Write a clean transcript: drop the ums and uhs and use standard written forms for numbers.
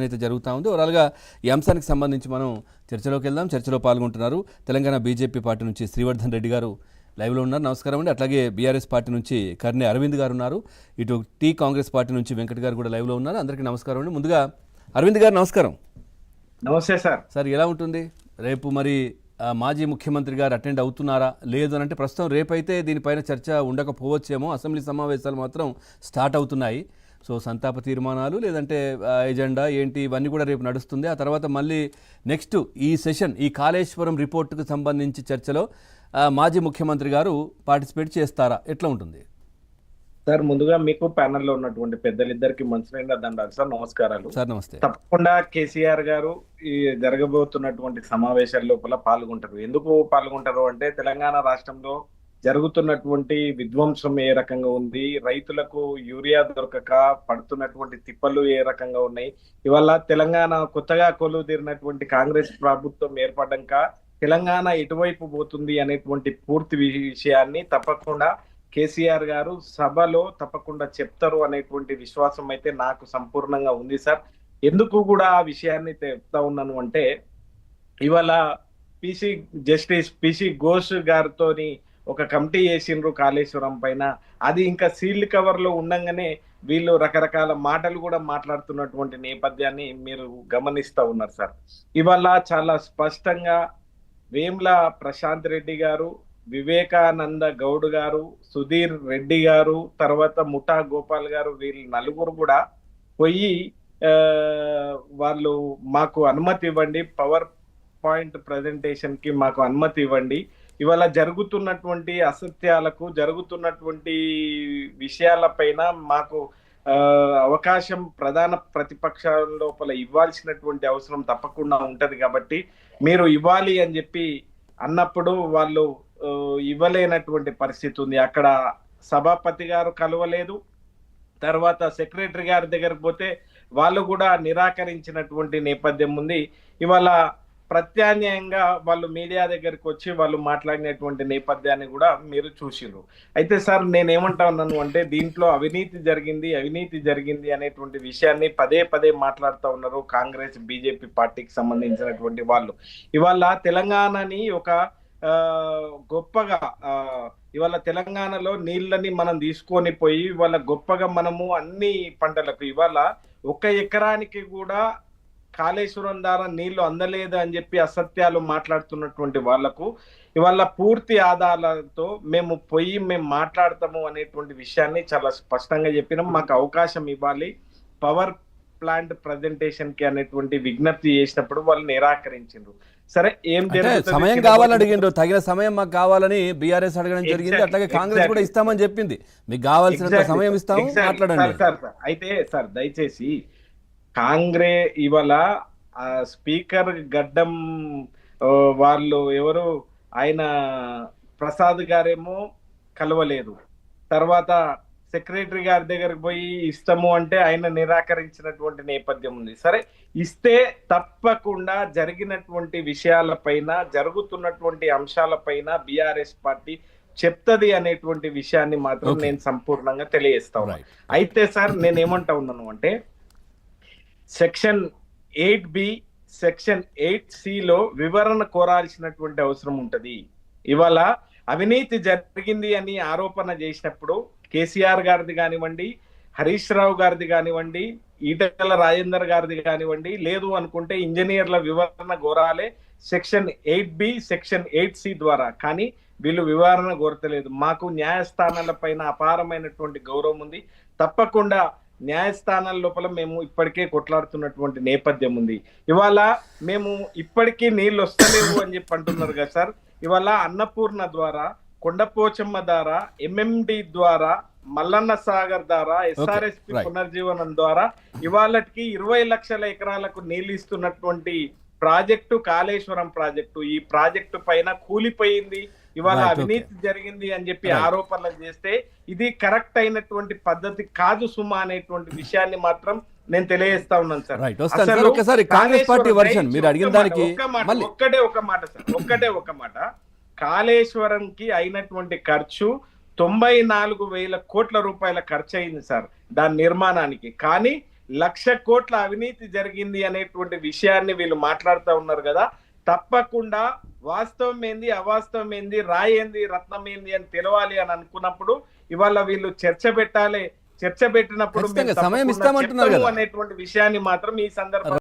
అయితే జరుగుతూ ఉంది. ఓవరాల్గా ఈ అంశానికి సంబంధించి మనం చర్చలోకి వెళ్దాం. చర్చలో పాల్గొంటున్నారు తెలంగాణ బీజేపీ పార్టీ నుంచి శ్రీవర్ధన్ రెడ్డి గారు లైవ్లో ఉన్నారు. నమస్కారం అండి. అట్లాగే బీఆర్ఎస్ పార్టీ నుంచి కర్నె అరవింద్ గారు ఉన్నారు. ఇటు టీ కాంగ్రెస్ పార్టీ నుంచి వెంకట్ గారు కూడా లైవ్లో ఉన్నారు. అందరికీ నమస్కారం అండి. ముందుగా అరవింద్ గారు నమస్కారం. నమస్తే సార్. సార్ ఎలా ఉంటుంది రేపు మరి మాజీ ముఖ్యమంత్రి గారు అటెండ్ అవుతున్నారా లేదు అని అంటే ప్రస్తుతం రేపైతే దీనిపైన చర్చ ఉండకపోవచ్చేమో. అసెంబ్లీ సమావేశాలు మాత్రం స్టార్ట్ అవుతున్నాయి. సో సంతాప తీర్మానాలు లేదంటే ఎజెండా ఏంటి ఇవన్నీ కూడా రేపు నడుస్తుంది. ఆ తర్వాత మళ్ళీ నెక్స్ట్ ఈ సెషన్ ఈ కాళేశ్వరం రిపోర్టుకు సంబంధించి చర్చలో మాజీ ముఖ్యమంత్రి గారు పార్టిసిపేట్ చేస్తారా, ఎట్లా ఉంటుంది సార్? ముందుగా మీకు ప్యానెల్లో ఉన్నటువంటి పెద్దలిద్దరికి మంచినీళ్ళ దండాలు సార్. నమస్కారాలు సార్. నమస్తే. తప్పకుండా కేసీఆర్ గారు ఈ జరగబోతున్నటువంటి సమావేశాల లోపల పాల్గొంటారు. ఎందుకు పాల్గొంటారు అంటే తెలంగాణ రాష్ట్రంలో జరుగుతున్నటువంటి విధ్వంసం ఏ రకంగా ఉంది, రైతులకు యూరియా దొరకక పడుతున్నటువంటి తిప్పలు ఏ రకంగా ఉన్నాయి, ఇవాళ తెలంగాణ కొత్తగా కొలువుదీరినటువంటి కాంగ్రెస్ ప్రభుత్వం ఏర్పడ్డాక తెలంగాణ ఎటువైపు పోతుంది అనేటువంటి పూర్తి విషయాన్ని తప్పకుండా కేసీఆర్ గారు సభలో తప్పకుండా చెప్తారు అనేటువంటి విశ్వాసం అయితే నాకు సంపూర్ణంగా ఉంది సార్. ఎందుకు కూడా ఆ విషయాన్ని చెప్తా ఉన్నాను అంటే ఇవాళ జస్టిస్ పిసి ఘోష్ గారితోని ఒక కమిటీ చేసిండ్రు కాళేశ్వరం పైన. అది ఇంకా సీల్డ్ కవర్ లో ఉండగానే వీళ్ళు రకరకాల మాటలు కూడా మాట్లాడుతున్నటువంటి నేపథ్యాన్ని మీరు గమనిస్తా ఉన్నారు సార్. ఇవాళ చాలా స్పష్టంగా వేమ్ల ప్రశాంత్ రెడ్డి గారు, వివేకానంద గౌడ్ గారు, సుధీర్ రెడ్డి గారు, తర్వాత ముఠా గోపాల్ గారు, వీళ్ళు నలుగురు కూడా పోయి వాళ్ళు మాకు అనుమతి ఇవ్వండి, పవర్ పాయింట్ ప్రజెంటేషన్ కి మాకు అనుమతి ఇవ్వండి, ఇవాళ జరుగుతున్నటువంటి అసత్యాలకు జరుగుతున్నటువంటి విషయాలపైన మాకు అవకాశం ప్రధాన ప్రతిపక్షాల లోపల ఇవ్వాల్సినటువంటి అవసరం తప్పకుండా ఉంటది కాబట్టి మీరు ఇవ్వాలి అని చెప్పి అన్నప్పుడు వాళ్ళు ఇవ్వలేనటువంటి పరిస్థితి ఉంది. అక్కడ సభాపతి గారు కలవలేదు, తర్వాత సెక్రటరీ గారి దగ్గరకు పోతే వాళ్ళు కూడా నిరాకరించినటువంటి నేపథ్యం ఉంది. ఇవాళ ప్రత్యామ్నాయంగా వాళ్ళు మీడియా దగ్గరికి వచ్చి వాళ్ళు మాట్లాడినటువంటి నేపథ్యాన్ని కూడా మీరు చూసిర్రు. అయితే సార్ నేనేమంటా ఉన్నాను అంటే దీంట్లో అవినీతి జరిగింది అనేటువంటి విషయాన్ని పదే పదే మాట్లాడుతూ ఉన్నారు కాంగ్రెస్ బీజేపీ పార్టీకి సంబంధించినటువంటి వాళ్ళు. ఇవాళ తెలంగాణని ఒక గొప్పగా ఇవాళ తెలంగాణలో నీళ్ళని మనం తీసుకొని పోయి ఇవాళ గొప్పగా మనము అన్ని పంటలకు ఇవాళ 1 ఎకరానికి కూడా కాళేశ్వరం ద్వారా నీళ్లు అందలేదు అని చెప్పి అసత్యాలు మాట్లాడుతున్నటువంటి వాళ్లకు ఇవాళ పూర్తి ఆధారాలతో మేము మాట్లాడతాము అనేటువంటి విషయాన్ని చాలా స్పష్టంగా చెప్పినాం. మాకు అవకాశం ఇవ్వాలి, పవర్ ప్లాంట్ ప్రజెంటేషన్ కి అనేటువంటి విజ్ఞప్తి చేసినప్పుడు వాళ్ళు నిరాకరించారు. సరే ఏం సమయం కావాలని అడిగిండ్రు, తగిన సమయం మాకు కావాలని బీఆర్ఎస్ అడగడం జరిగింది. అట్లాగే కాంగ్రెస్ కూడా ఇస్తామని చెప్పింది, మీకు కావాల్సిన సమయం ఇస్తాము మాట్లాడండి. అయితే సార్ దయచేసి కాంగ్రెస్ ఇవాళ స్పీకర్ గడ్డం వాళ్ళు ఎవరు ఆయన ప్రసాద్ గారేమో కలవలేదు, తర్వాత సెక్రటరీ గారి దగ్గరకు పోయి ఇస్తాము అంటే ఆయన నిరాకరించినటువంటి నేపథ్యం ఉంది. సరే ఇస్తే తప్పకుండా జరిగినటువంటి విషయాలపైన జరుగుతున్నటువంటి అంశాలపైన బీఆర్ఎస్ పార్టీ చెప్తది అనేటువంటి విషయాన్ని మాత్రం నేను సంపూర్ణంగా తెలియజేస్తా ఉన్నాను. అయితే సార్ నేనేమంటా ఉన్నాను అంటే సెక్షన్ 8B సెక్షన్ 8C వివరణ కోరాల్సినటువంటి అవసరం ఉంటది. ఇవాళ అవినీతి జరిగింది అని ఆరోపణ చేసినప్పుడు కేసీఆర్ గారిది కానివ్వండి, హరీష్ రావు గారిది కానివ్వండి, ఈటెల రాజేందర్ గారిది కానివ్వండి, లేదు అనుకుంటే ఇంజనీర్ల వివరణ కోరాలే సెక్షన్ 8B సెక్షన్ 8C ద్వారా. కానీ వీళ్ళు వివరణ కోరతలేదు. మాకు న్యాయస్థానాల పైన అపారమైనటువంటి గౌరవం ఉంది. తప్పకుండా న్యాయస్థానాల లోపల మేము ఇప్పటికే కొట్లాడుతున్నటువంటి నేపథ్యం ఉంది. ఇవాళ మేము ఇప్పటికీ నీళ్ళు వస్తలేవు అని చెప్పి అంటున్నారు కదా సార్. ఇవాళ అన్నపూర్ణ ద్వారా, కొండపోచమ్మ ద్వారా, MMD ద్వారా, మల్లన్న సాగర్ ద్వారా, SRSP పునర్జీవనం ద్వారా ఇవాళకి 20 లక్షల ఎకరాలకు నీళ్లు ఇస్తున్నటువంటి ప్రాజెక్టు కాళేశ్వరం ప్రాజెక్టు. ఈ ప్రాజెక్టు పైన కూలిపోయింది, ఇవాళ అవినీతి జరిగింది అని చెప్పి ఆరోపణలు చేస్తే ఇది కరెక్ట్ అయినటువంటి పద్ధతి కాదు సుమా అనేటువంటి విషయాన్ని మాత్రం నేను తెలియజేస్తా ఉన్నాను సార్. ఒక్కటే ఒక మాట కాళేశ్వరం కి అయినటువంటి ఖర్చు 94,000 కోట్ల రూపాయల ఖర్చు అయింది సార్ దాని నిర్మాణానికి. కానీ 1,00,000 కోట్ల అవినీతి జరిగింది అనేటువంటి విషయాన్ని వీళ్ళు మాట్లాడుతూ ఉన్నారు కదా. తప్పకుండా వాస్తవం ఏంది, అవాస్తవం ఏంది, రాయి ఏంది, రత్నం ఏంది అని తెలవాలి అని అనుకున్నప్పుడు ఇవాళ వీళ్ళు చర్చ పెట్టాలి. చర్చ పెట్టినప్పుడు ఖచ్చితంగా మేము సమయం తప్పకుండా ఇస్తామంటున్నారు చెప్తాము కదా. అనేటువంటి విషయాన్ని మాత్రం ఈ సందర్భంగా